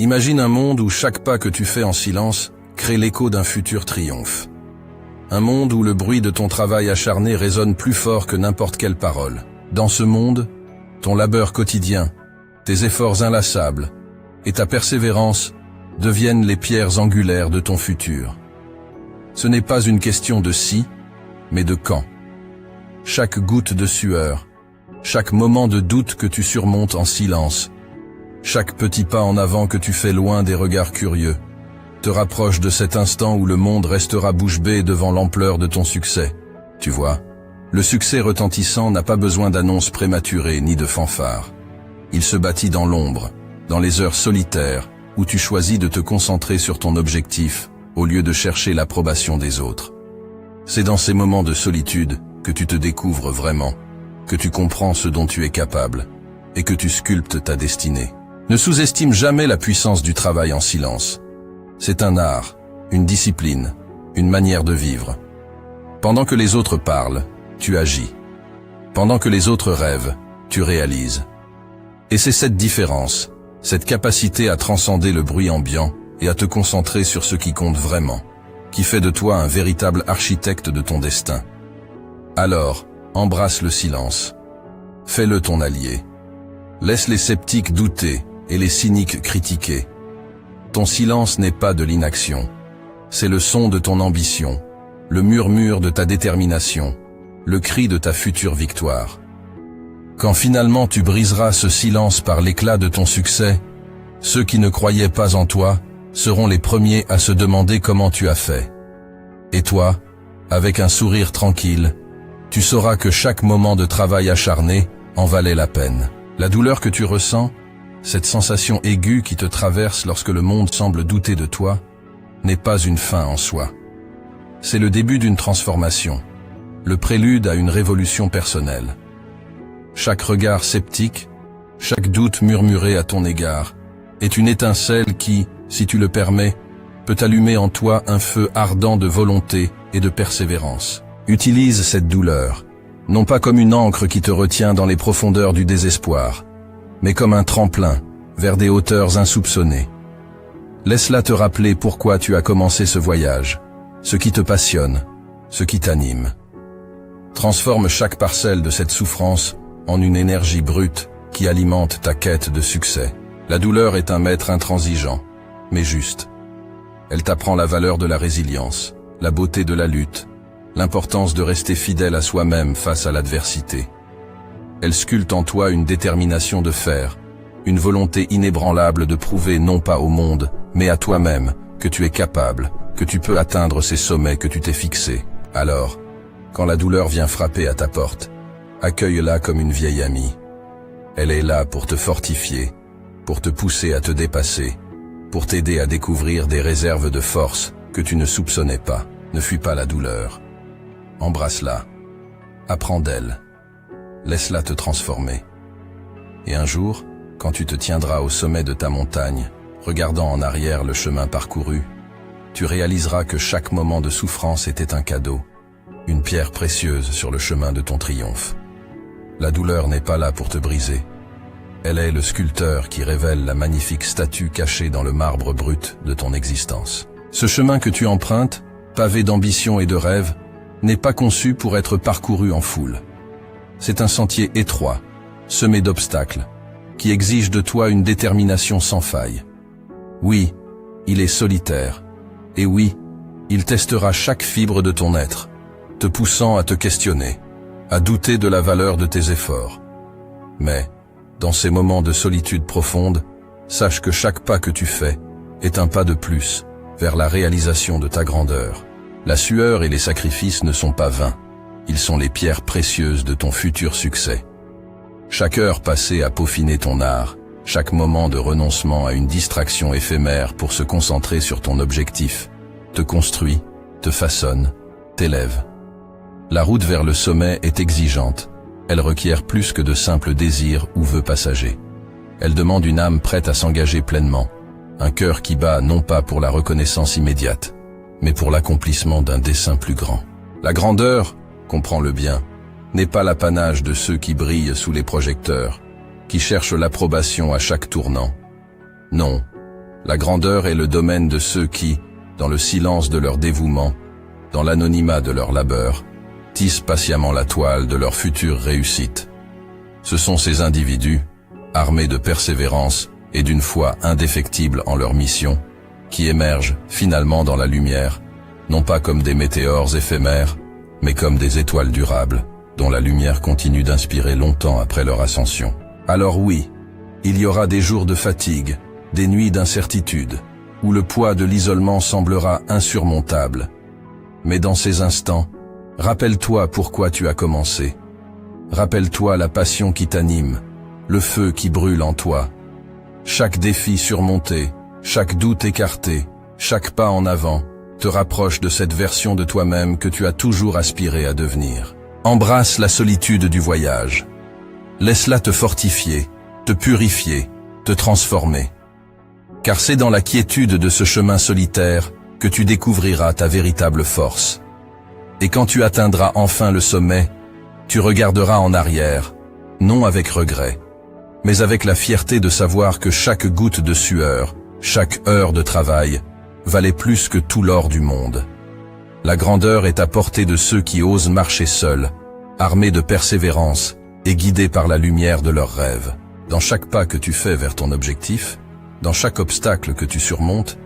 Imagine un monde où chaque pas que tu fais en silence crée l'écho d'un futur triomphe. Un monde où le bruit de ton travail acharné résonne plus fort que n'importe quelle parole. Dans ce monde, ton labeur quotidien, tes efforts inlassables et ta persévérance deviennent les pierres angulaires de ton futur. Ce n'est pas une question de si, mais de quand. Chaque goutte de sueur, chaque moment de doute que tu surmontes en silence, chaque petit pas en avant que tu fais loin des regards curieux, te rapproche de cet instant où le monde restera bouche bée devant l'ampleur de ton succès. Tu vois, le succès retentissant n'a pas besoin d'annonces prématurées ni de fanfares. Il se bâtit dans l'ombre, dans les heures solitaires, où tu choisis de te concentrer sur ton objectif, au lieu de chercher l'approbation des autres. C'est dans ces moments de solitude que tu te découvres vraiment, que tu comprends ce dont tu es capable, et que tu sculptes ta destinée. Ne sous-estime jamais la puissance du travail en silence. C'est un art, une discipline, une manière de vivre. Pendant que les autres parlent, tu agis. Pendant que les autres rêvent, tu réalises. Et c'est cette différence, cette capacité à transcender le bruit ambiant et à te concentrer sur ce qui compte vraiment, qui fait de toi un véritable architecte de ton destin. Alors, embrasse le silence. Fais-le ton allié. Laisse les sceptiques douter et les cyniques critiquer. Ton silence n'est pas de l'inaction. C'est le son de ton ambition, le murmure de ta détermination, le cri de ta future victoire. Quand finalement tu briseras ce silence par l'éclat de ton succès, ceux qui ne croyaient pas en toi seront les premiers à se demander comment tu as fait. Et toi, avec un sourire tranquille, tu sauras que chaque moment de travail acharné en valait la peine. La douleur que tu ressens, cette sensation aiguë qui te traverse lorsque le monde semble douter de toi, n'est pas une fin en soi. C'est le début d'une transformation, le prélude à une révolution personnelle. Chaque regard sceptique, chaque doute murmuré à ton égard, est une étincelle qui, si tu le permets, peut allumer en toi un feu ardent de volonté et de persévérance. Utilise cette douleur, non pas comme une ancre qui te retient dans les profondeurs du désespoir, mais comme un tremplin vers des hauteurs insoupçonnées. Laisse-la te rappeler pourquoi tu as commencé ce voyage, ce qui te passionne, ce qui t'anime. Transforme chaque parcelle de cette souffrance en une énergie brute qui alimente ta quête de succès. La douleur est un maître intransigeant, mais juste. Elle t'apprend la valeur de la résilience, la beauté de la lutte, l'importance de rester fidèle à soi-même face à l'adversité. Elle sculpte en toi une détermination de fer, une volonté inébranlable de prouver non pas au monde, mais à toi-même, que tu es capable, que tu peux atteindre ces sommets que tu t'es fixés. Alors, quand la douleur vient frapper à ta porte, accueille-la comme une vieille amie. Elle est là pour te fortifier, pour te pousser à te dépasser, pour t'aider à découvrir des réserves de force que tu ne soupçonnais pas. Ne fuis pas la douleur. Embrasse-la. Apprends d'elle. Laisse-la te transformer. Et un jour, quand tu te tiendras au sommet de ta montagne, regardant en arrière le chemin parcouru, tu réaliseras que chaque moment de souffrance était un cadeau, une pierre précieuse sur le chemin de ton triomphe. La douleur n'est pas là pour te briser. Elle est le sculpteur qui révèle la magnifique statue cachée dans le marbre brut de ton existence. Ce chemin que tu empruntes, pavé d'ambition et de rêves, n'est pas conçu pour être parcouru en foule. C'est un sentier étroit, semé d'obstacles, qui exige de toi une détermination sans faille. Oui, il est solitaire, et oui, il testera chaque fibre de ton être, te poussant à te questionner, à douter de la valeur de tes efforts. Mais, dans ces moments de solitude profonde, sache que chaque pas que tu fais est un pas de plus vers la réalisation de ta grandeur. La sueur et les sacrifices ne sont pas vains, ils sont les pierres précieuses de ton futur succès. Chaque heure passée à peaufiner ton art, chaque moment de renoncement à une distraction éphémère pour se concentrer sur ton objectif, te construit, te façonne, t'élève. La route vers le sommet est exigeante, elle requiert plus que de simples désirs ou vœux passagers. Elle demande une âme prête à s'engager pleinement, un cœur qui bat non pas pour la reconnaissance immédiate, mais pour l'accomplissement d'un dessein plus grand. La grandeur, comprends-le bien, n'est pas l'apanage de ceux qui brillent sous les projecteurs, qui cherchent l'approbation à chaque tournant. Non, La grandeur est le domaine de ceux qui, dans le silence de leur dévouement, dans l'anonymat de leur labeur, tissent patiemment la toile de leur future réussite. Ce sont ces individus, armés de persévérance et d'une foi indéfectible en leur mission, qui émergent finalement dans la lumière, non pas comme des météores éphémères, mais comme des étoiles durables, dont la lumière continue d'inspirer longtemps après leur ascension. Alors oui, il y aura des jours de fatigue, des nuits d'incertitude, où le poids de l'isolement semblera insurmontable. Mais dans ces instants, rappelle-toi pourquoi tu as commencé. Rappelle-toi la passion qui t'anime, le feu qui brûle en toi. Chaque défi surmonté, chaque doute écarté, chaque pas en avant, te rapproche de cette version de toi-même que tu as toujours aspiré à devenir. Embrasse la solitude du voyage. Laisse-la te fortifier, te purifier, te transformer. Car c'est dans la quiétude de ce chemin solitaire que tu découvriras ta véritable force. Et quand tu atteindras enfin le sommet, tu regarderas en arrière, non avec regret, mais avec la fierté de savoir que chaque goutte de sueur, chaque heure de travail, valait plus que tout l'or du monde. La grandeur est à portée de ceux qui osent marcher seuls, armés de persévérance et guidés par la lumière de leurs rêves. Dans chaque pas que tu fais vers ton objectif, dans chaque obstacle que tu surmontes,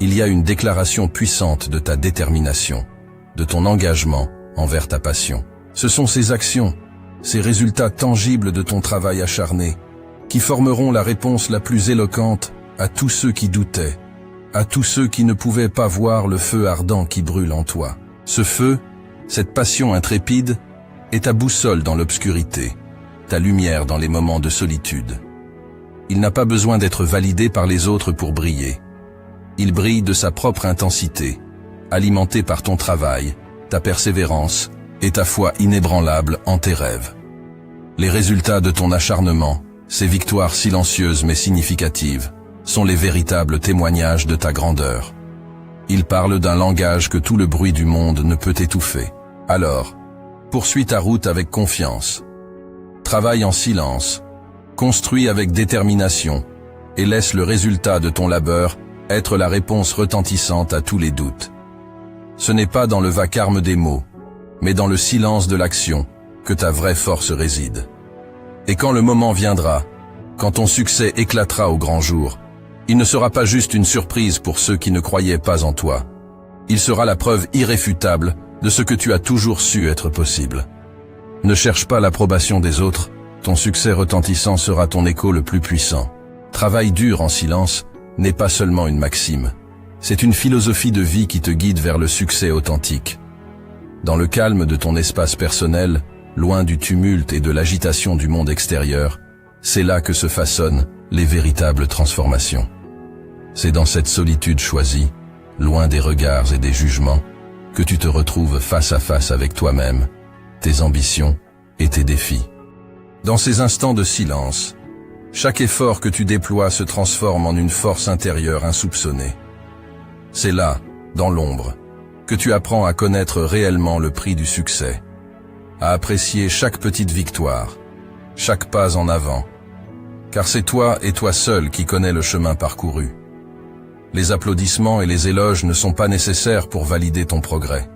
il y a une déclaration puissante de ta détermination, de ton engagement envers ta passion. Ce sont ces actions, ces résultats tangibles de ton travail acharné, qui formeront la réponse la plus éloquente à tous ceux qui doutaient, à tous ceux qui ne pouvaient pas voir le feu ardent qui brûle en toi. Ce feu, cette passion intrépide, est ta boussole dans l'obscurité, ta lumière dans les moments de solitude. Il n'a pas besoin d'être validé par les autres pour briller. Il brille de sa propre intensité, alimenté par ton travail, ta persévérance et ta foi inébranlable en tes rêves. Les résultats de ton acharnement, ces victoires silencieuses mais significatives, sont les véritables témoignages de ta grandeur. Ils parlent d'un langage que tout le bruit du monde ne peut étouffer. Alors, poursuis ta route avec confiance. Travaille en silence, construis avec détermination, et laisse le résultat de ton labeur être la réponse retentissante à tous les doutes. Ce n'est pas dans le vacarme des mots, mais dans le silence de l'action, que ta vraie force réside. Et quand le moment viendra, quand ton succès éclatera au grand jour, il ne sera pas juste une surprise pour ceux qui ne croyaient pas en toi. Il sera la preuve irréfutable de ce que tu as toujours su être possible. Ne cherche pas l'approbation des autres, ton succès retentissant sera ton écho le plus puissant. Travail dur en silence n'est pas seulement une maxime, c'est une philosophie de vie qui te guide vers le succès authentique. Dans le calme de ton espace personnel, loin du tumulte et de l'agitation du monde extérieur, c'est là que se façonnent les véritables transformations. C'est dans cette solitude choisie, loin des regards et des jugements, que tu te retrouves face à face avec toi-même, tes ambitions et tes défis. Dans ces instants de silence, chaque effort que tu déploies se transforme en une force intérieure insoupçonnée. C'est là, dans l'ombre, que tu apprends à connaître réellement le prix du succès, à apprécier chaque petite victoire, chaque pas en avant, car c'est toi et toi seul qui connais le chemin parcouru. Les applaudissements et les éloges ne sont pas nécessaires pour valider ton progrès.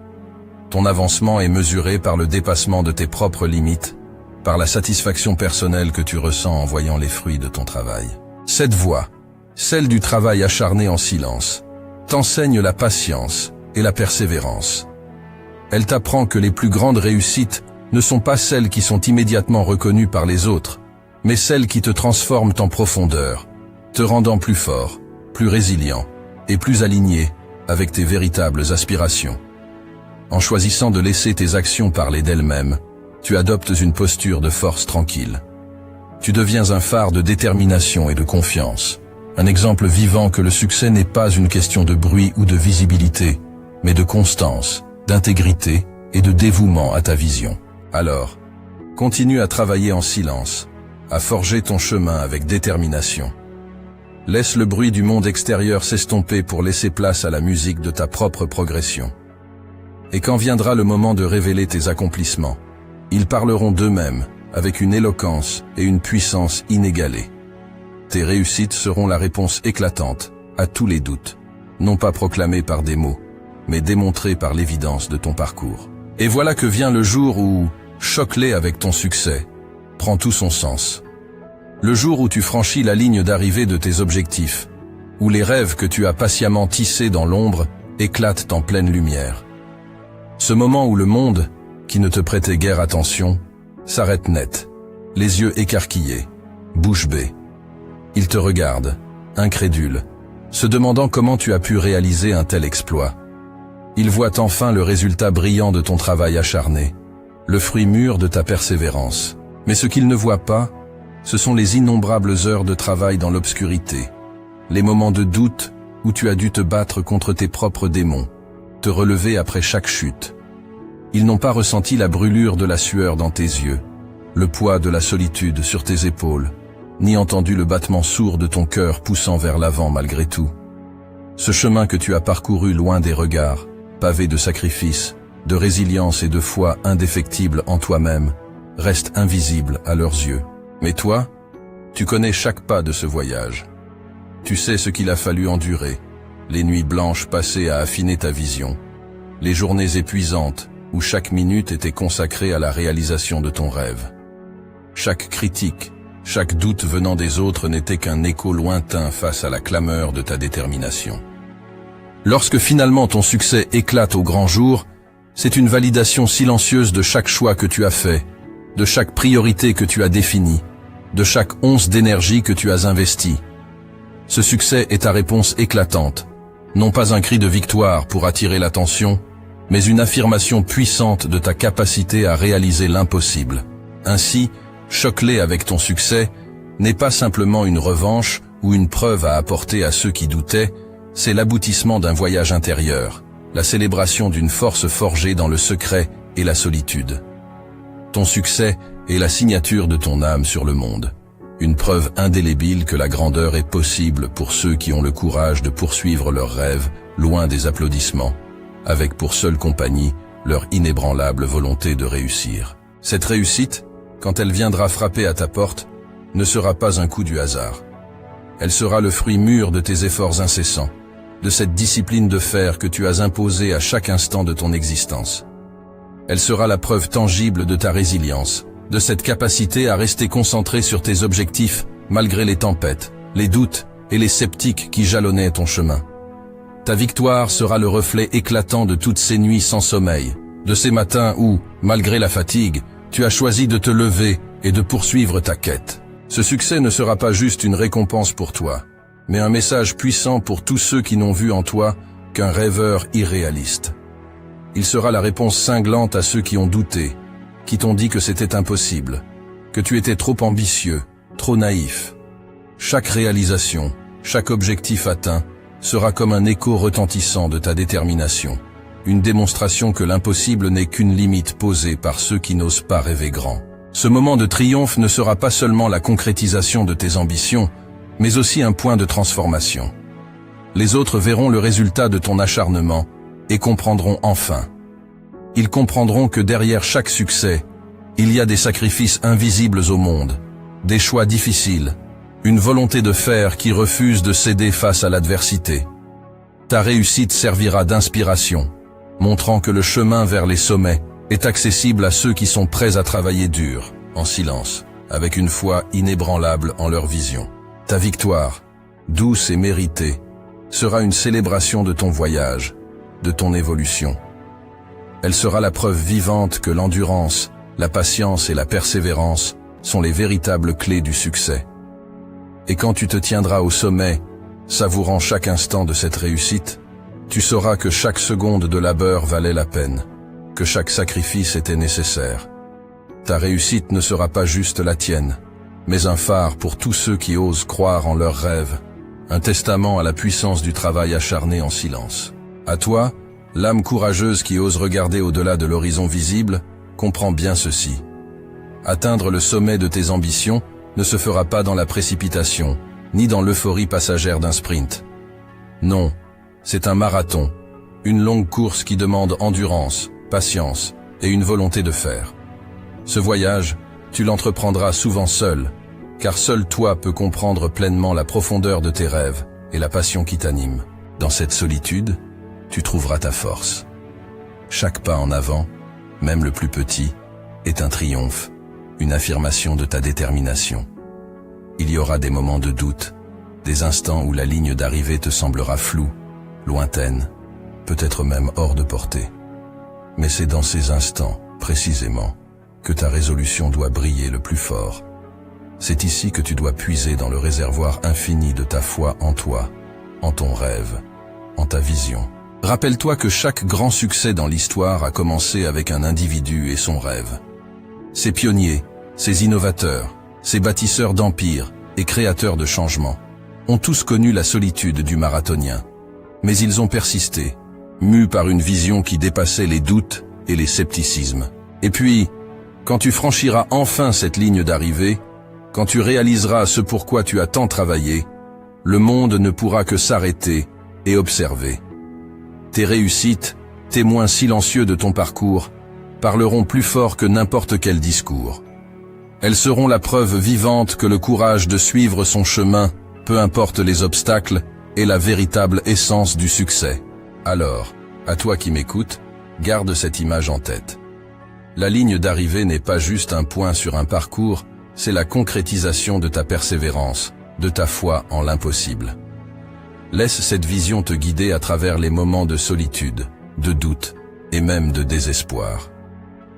Ton avancement est mesuré par le dépassement de tes propres limites, par la satisfaction personnelle que tu ressens en voyant les fruits de ton travail. Cette voie, celle du travail acharné en silence, t'enseigne la patience et la persévérance. Elle t'apprend que les plus grandes réussites ne sont pas celles qui sont immédiatement reconnues par les autres, mais celles qui te transforment en profondeur, te rendant plus fort, plus résilient et plus aligné avec tes véritables aspirations. En choisissant de laisser tes actions parler d'elles-mêmes, tu adoptes une posture de force tranquille. Tu deviens un phare de détermination et de confiance, un exemple vivant que le succès n'est pas une question de bruit ou de visibilité, mais de constance, d'intégrité et de dévouement à ta vision. Alors, continue à travailler en silence, à forger ton chemin avec détermination. Laisse le bruit du monde extérieur s'estomper pour laisser place à la musique de ta propre progression. Et quand viendra le moment de révéler tes accomplissements, ils parleront d'eux-mêmes avec une éloquence et une puissance inégalées. Tes réussites seront la réponse éclatante à tous les doutes, non pas proclamés par des mots, mais démontrés par l'évidence de ton parcours. Et voilà que vient le jour où, choque-les avec ton succès, prend tout son sens. Le jour où tu franchis la ligne d'arrivée de tes objectifs, où les rêves que tu as patiemment tissés dans l'ombre éclatent en pleine lumière. Ce moment où le monde, qui ne te prêtait guère attention, s'arrête net, les yeux écarquillés, bouche bée. Il te regarde, incrédule, se demandant comment tu as pu réaliser un tel exploit. Il voit enfin le résultat brillant de ton travail acharné, le fruit mûr de ta persévérance. Mais ce qu'il ne voit pas, ce sont les innombrables heures de travail dans l'obscurité, les moments de doute où tu as dû te battre contre tes propres démons, te relever après chaque chute. Ils n'ont pas ressenti la brûlure de la sueur dans tes yeux, le poids de la solitude sur tes épaules, ni entendu le battement sourd de ton cœur poussant vers l'avant malgré tout. Ce chemin que tu as parcouru loin des regards, pavé de sacrifices, de résilience et de foi indéfectible en toi-même, reste invisible à leurs yeux. Mais toi, tu connais chaque pas de ce voyage. Tu sais ce qu'il a fallu endurer, les nuits blanches passées à affiner ta vision, les journées épuisantes où chaque minute était consacrée à la réalisation de ton rêve. Chaque critique, chaque doute venant des autres n'était qu'un écho lointain face à la clameur de ta détermination. Lorsque finalement ton succès éclate au grand jour, c'est une validation silencieuse de chaque choix que tu as fait, de chaque priorité que tu as définie, de chaque once d'énergie que tu as investie. Ce succès est ta réponse éclatante, non pas un cri de victoire pour attirer l'attention, mais une affirmation puissante de ta capacité à réaliser l'impossible. Ainsi, choque-les avec ton succès n'est pas simplement une revanche ou une preuve à apporter à ceux qui doutaient, c'est l'aboutissement d'un voyage intérieur, la célébration d'une force forgée dans le secret et la solitude. Ton succès est la signature de ton âme sur le monde, une preuve indélébile que la grandeur est possible pour ceux qui ont le courage de poursuivre leurs rêves, loin des applaudissements, avec pour seule compagnie leur inébranlable volonté de réussir. Cette réussite, quand elle viendra frapper à ta porte, ne sera pas un coup du hasard. Elle sera le fruit mûr de tes efforts incessants, de cette discipline de fer que tu as imposée à chaque instant de ton existence. Elle sera la preuve tangible de ta résilience, de cette capacité à rester concentré sur tes objectifs malgré les tempêtes, les doutes et les sceptiques qui jalonnaient ton chemin. Ta victoire sera le reflet éclatant de toutes ces nuits sans sommeil, de ces matins où, malgré la fatigue, tu as choisi de te lever et de poursuivre ta quête. Ce succès ne sera pas juste une récompense pour toi, mais un message puissant pour tous ceux qui n'ont vu en toi qu'un rêveur irréaliste. Il sera la réponse cinglante à ceux qui ont douté, qui t'ont dit que c'était impossible, que tu étais trop ambitieux, trop naïf. Chaque réalisation, chaque objectif atteint, sera comme un écho retentissant de ta détermination, une démonstration que l'impossible n'est qu'une limite posée par ceux qui n'osent pas rêver grand. Ce moment de triomphe ne sera pas seulement la concrétisation de tes ambitions, mais aussi un point de transformation. Les autres verront le résultat de ton acharnement et comprendront enfin. Ils comprendront que derrière chaque succès, il y a des sacrifices invisibles au monde, des choix difficiles, une volonté de faire qui refuse de céder face à l'adversité. Ta réussite servira d'inspiration, montrant que le chemin vers les sommets est accessible à ceux qui sont prêts à travailler dur, en silence, avec une foi inébranlable en leur vision. Ta victoire, douce et méritée, sera une célébration de ton voyage, de ton évolution. Elle sera la preuve vivante que l'endurance, la patience et la persévérance sont les véritables clés du succès. Et quand tu te tiendras au sommet, savourant chaque instant de cette réussite, tu sauras que chaque seconde de labeur valait la peine, que chaque sacrifice était nécessaire. Ta réussite ne sera pas juste la tienne, mais un phare pour tous ceux qui osent croire en leurs rêves, un testament à la puissance du travail acharné en silence. À toi, l'âme courageuse qui ose regarder au-delà de l'horizon visible, comprends bien ceci. Atteindre le sommet de tes ambitions ne se fera pas dans la précipitation, ni dans l'euphorie passagère d'un sprint. Non, c'est un marathon, une longue course qui demande endurance, patience et une volonté de faire. Ce voyage, tu l'entreprendras souvent seul, car seul toi peux comprendre pleinement la profondeur de tes rêves et la passion qui t'anime. Dans cette solitude, tu trouveras ta force. Chaque pas en avant, même le plus petit, est un triomphe, une affirmation de ta détermination. Il y aura des moments de doute, des instants où la ligne d'arrivée te semblera floue, lointaine, peut-être même hors de portée. Mais c'est dans ces instants, précisément, que ta résolution doit briller le plus fort. C'est ici que tu dois puiser dans le réservoir infini de ta foi en toi, en ton rêve, en ta vision. Rappelle-toi que chaque grand succès dans l'histoire a commencé avec un individu et son rêve. Ces pionniers, ces innovateurs, ces bâtisseurs d'empires et créateurs de changements ont tous connu la solitude du marathonien. Mais ils ont persisté, mus par une vision qui dépassait les doutes et les scepticismes. Et puis, quand tu franchiras enfin cette ligne d'arrivée, quand tu réaliseras ce pourquoi tu as tant travaillé, le monde ne pourra que s'arrêter et observer. Tes réussites, témoins silencieux de ton parcours, parleront plus fort que n'importe quel discours. Elles seront la preuve vivante que le courage de suivre son chemin, peu importe les obstacles, est la véritable essence du succès. Alors, à toi qui m'écoutes, garde cette image en tête. La ligne d'arrivée n'est pas juste un point sur un parcours, c'est la concrétisation de ta persévérance, de ta foi en l'impossible. Laisse cette vision te guider à travers les moments de solitude, de doute et même de désespoir.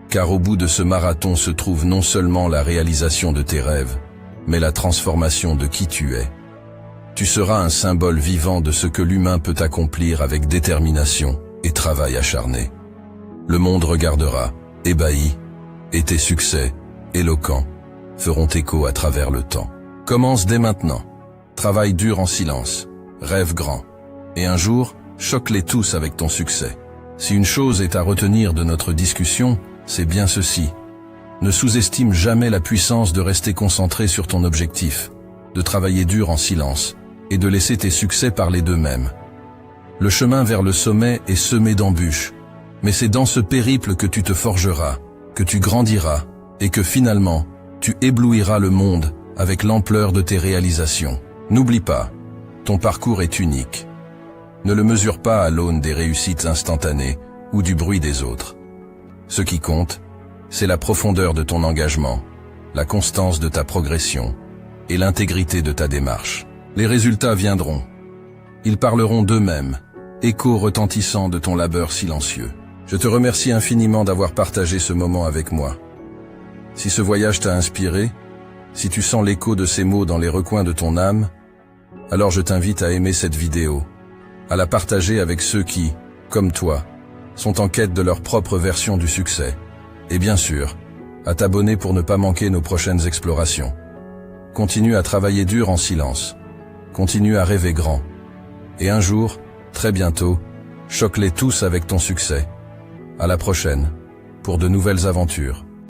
Car au bout de ce marathon se trouve non seulement la réalisation de tes rêves, mais la transformation de qui tu es. Tu seras un symbole vivant de ce que l'humain peut accomplir avec détermination et travail acharné. Le monde regardera, ébahi, et tes succès, éloquents, feront écho à travers le temps. Commence dès maintenant. Travaille dur en silence, rêve grand, et un jour, choque-les tous avec ton succès. Si une chose est à retenir de notre discussion, c'est bien ceci. Ne sous-estime jamais la puissance de rester concentré sur ton objectif, de travailler dur en silence, et de laisser tes succès parler d'eux-mêmes. Le chemin vers le sommet est semé d'embûches, mais c'est dans ce périple que tu te forgeras, que tu grandiras, et que finalement, tu éblouiras le monde avec l'ampleur de tes réalisations. N'oublie pas, ton parcours est unique. Ne le mesure pas à l'aune des réussites instantanées ou du bruit des autres. Ce qui compte, c'est la profondeur de ton engagement, la constance de ta progression et l'intégrité de ta démarche. Les résultats viendront. Ils parleront d'eux-mêmes, écho retentissant de ton labeur silencieux. Je te remercie infiniment d'avoir partagé ce moment avec moi. Si ce voyage t'a inspiré, si tu sens l'écho de ces mots dans les recoins de ton âme, alors je t'invite à aimer cette vidéo, à la partager avec ceux qui, comme toi, sont en quête de leur propre version du succès. Et bien sûr, à t'abonner pour ne pas manquer nos prochaines explorations. Continue à travailler dur en silence. Continue à rêver grand. Et un jour, très bientôt, choque-les tous avec ton succès. À la prochaine, pour de nouvelles aventures.